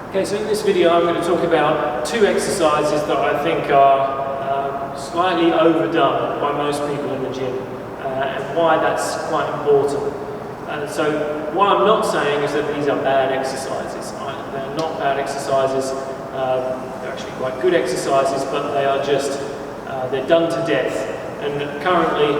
Okay, so in this video I'm going to talk about two exercises that I think are slightly overdone by most people in the gym and why that's quite important. So what I'm not saying is that these are bad exercises. They're not bad exercises, they're actually quite good exercises, but they are just, they're done to death. And currently,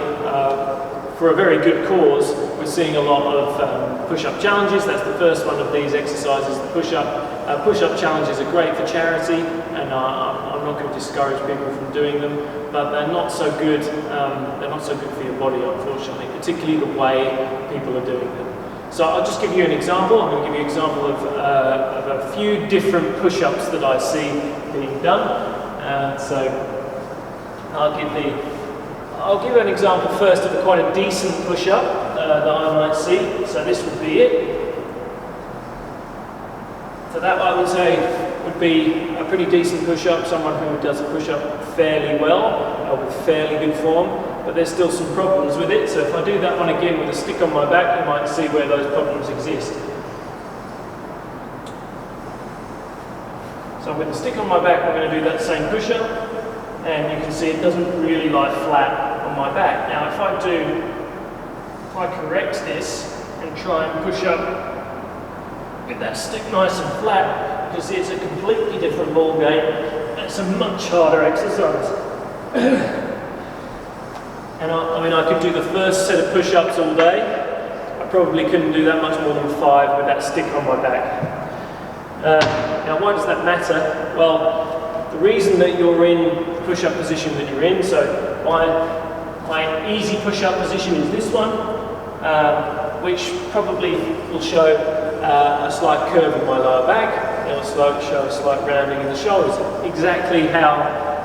for a very good cause, we're seeing a lot of push-up challenges. That's the first one of these exercises, the push-up. Push-up challenges are great for charity, and I'm not going to discourage people from doing them, but they're not so good. They're not so good for your body, unfortunately, particularly the way people are doing them. So I'll just give you an example. I'm going to give you an example of a few different push-ups that I see being done. So I'll give an example first of quite a decent push-up that I might see. So this would be it. So that I would say would be a pretty decent push-up, someone who does a push-up fairly well, with fairly good form, but there's still some problems with it. So if I do that one again with a stick on my back, you might see where those problems exist. So with the stick on my back, I'm going to do that same push-up, and you can see it doesn't really lie flat on my back. Now if I correct this and try and push up with that stick nice and flat, you can see it's a completely different ball game. It's a much harder exercise. And I could do the first set of push-ups all day. I probably couldn't do that much more than 5 with that stick on my back. Now why does that matter? Well, the reason that you're in the push-up position that you're in, so my easy push-up position is this one, which probably will show a slight curve in my lower back. It'll show a slight rounding in the shoulders, exactly how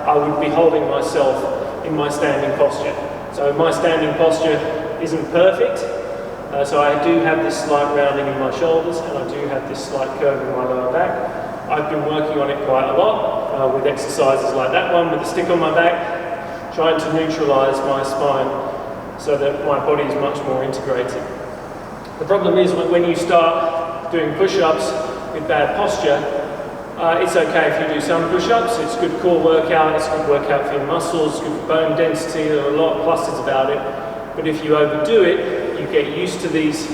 I would be holding myself in my standing posture. So my standing posture isn't perfect, so I do have this slight rounding in my shoulders, and I do have this slight curve in my lower back. I've been working on it quite a lot with exercises like that one with the stick on my back, trying to neutralise my spine so that my body is much more integrated. The problem is when you start doing push-ups with bad posture, it's okay if you do some push-ups. It's a good core workout, it's a good workout for your muscles, it's good for bone density. There are a lot of pluses about it. But if you overdo it, you get used to these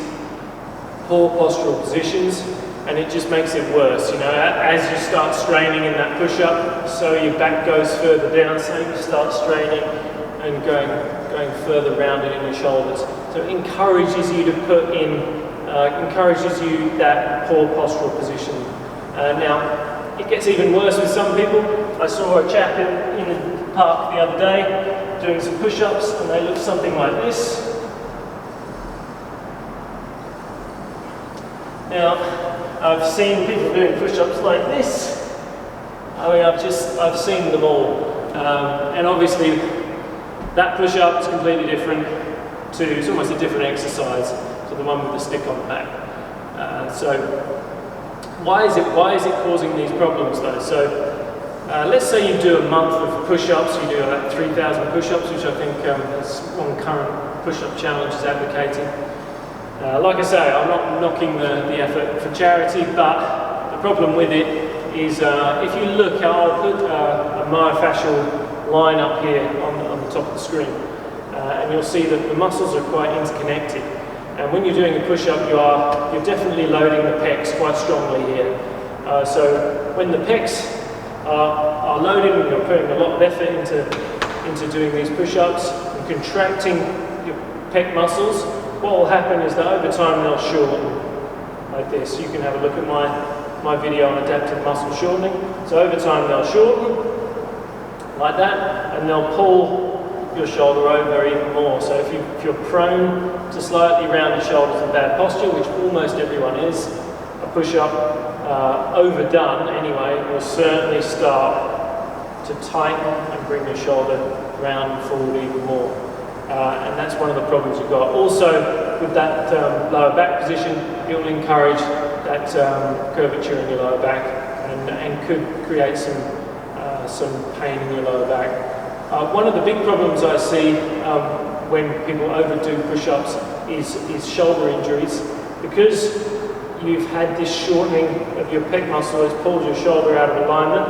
poor postural positions, and it just makes it worse. You know, as you start straining in that push-up, so your back goes further down, so you start straining and going further rounded in your shoulders. So it encourages you to put in, encourages you that poor postural position. Now, it gets even worse with some people. I saw a chap in the park the other day doing some push-ups, and they look something like this. Now, I've seen people doing push-ups like this. I mean, I've seen them all. And obviously, that push-up is completely different to, it's almost a different exercise to the one with the stick on the back. So why is it causing these problems though? So let's say you do a month of push-ups, you do about 3,000 push-ups, which I think is one current push-up challenge is advocating. Like I say, I'm not knocking the effort for charity, but the problem with it is if you look, I'll put a myofascial line up here on the top of the screen, and you'll see that the muscles are quite interconnected. And when you're doing a push-up, you're definitely loading the pecs quite strongly here. So when the pecs are loaded and you're putting a lot of effort into doing these push-ups and contracting your pec muscles, what will happen is that over time they'll shorten like this. You can have a look at my video on adaptive muscle shortening. So over time they'll shorten like that, and they'll pull your shoulder over even more. So if you're prone to slightly rounded shoulders and bad posture, which almost everyone is, a push-up overdone anyway will certainly start to tighten and bring your shoulder round and forward even more. And that's one of the problems you've got. Also, with that lower back position, it will encourage that curvature in your lower back and could create some pain in your lower back. One of the big problems I see when people overdo push-ups is shoulder injuries, because you've had this shortening of your pec muscle, it's pulled your shoulder out of alignment.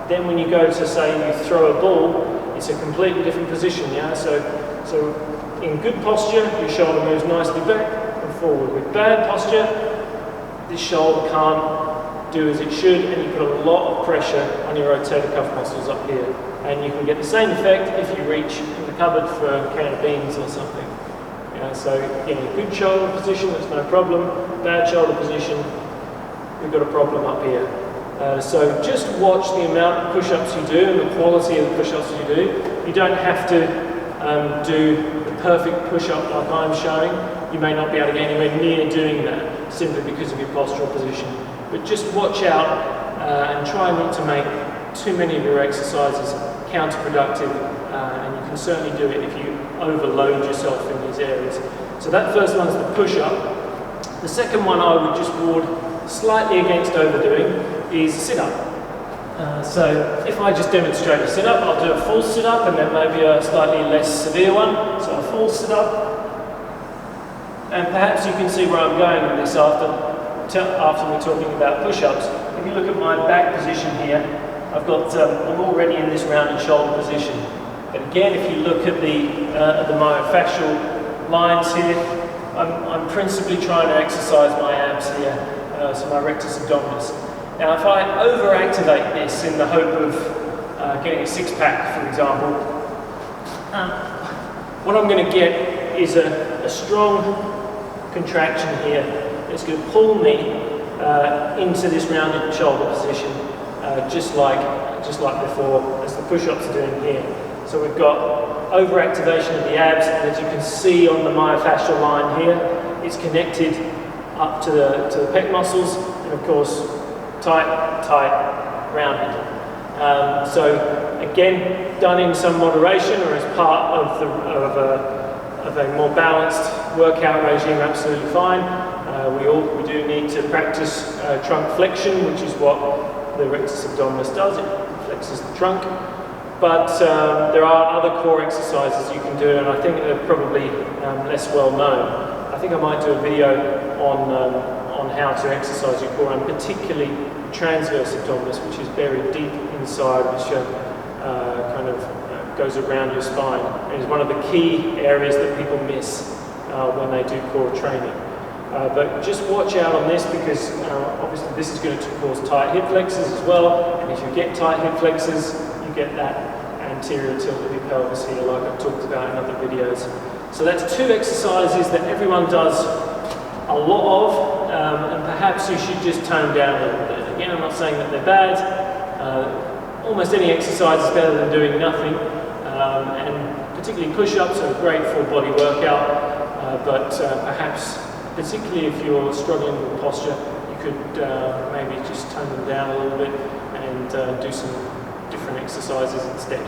Then when you go to, say, you throw a ball, it's a completely different position, yeah? So in good posture, your shoulder moves nicely back and forward. With bad posture, this shoulder can't do as it should, and you put a lot of pressure on your rotator cuff muscles up here. And you can get the same effect if you reach in the cupboard for a can of beans or something. So in a good shoulder position, that's no problem. Bad shoulder position, we've got a problem up here. So just watch the amount of push-ups you do and the quality of the push-ups you do. You don't have to do the perfect push-up like I'm showing. You may not be able to get anywhere near doing that simply because of your postural position. But just watch out and try not to make too many of your exercises counterproductive, and you can certainly do it if you overload yourself in these areas. So that first one's the push-up. The second one I would just ward slightly against overdoing is sit-up. So if I just demonstrate a sit-up, I'll do a full sit-up and then maybe a slightly less severe one. So a full sit-up, and perhaps you can see where I'm going with this after we're talking about push-ups. If you look at my back position here, I'm already in this rounded shoulder position. But again, if you look at the myofascial lines here, I'm principally trying to exercise my abs here, so my rectus abdominis. Now, if I overactivate this in the hope of getting a six-pack, for example, what I'm going to get is a strong contraction here. It's going to pull me into this rounded shoulder position, just like before, as the push-ups are doing here. So we've got overactivation of the abs, and as you can see on the myofascial line here, it's connected up to the pec muscles, and of course, tight, rounded. So again, done in some moderation or as part of a more balanced workout regime, absolutely fine. We do need to practice trunk flexion, which is what the rectus abdominis does. It flexes the trunk. But there are other core exercises you can do, and I think they're probably less well known. I think I might do a video on how to exercise your core, and particularly transverse abdominis, which is buried deep inside, which kind of goes around your spine. It is one of the key areas that people miss when they do core training. But just watch out on this, because obviously this is going to cause tight hip flexors as well, and if you get tight hip flexors, you get that anterior tilt of your pelvis here, like I've talked about in other videos. So that's two exercises that everyone does a lot of, and perhaps you should just tone down a little bit. Again, I'm not saying that they're bad. Almost any exercise is better than doing nothing, and particularly push-ups are a great full body workout, but perhaps particularly if you're struggling with posture, you could maybe just tone them down a little bit and do some different exercises instead.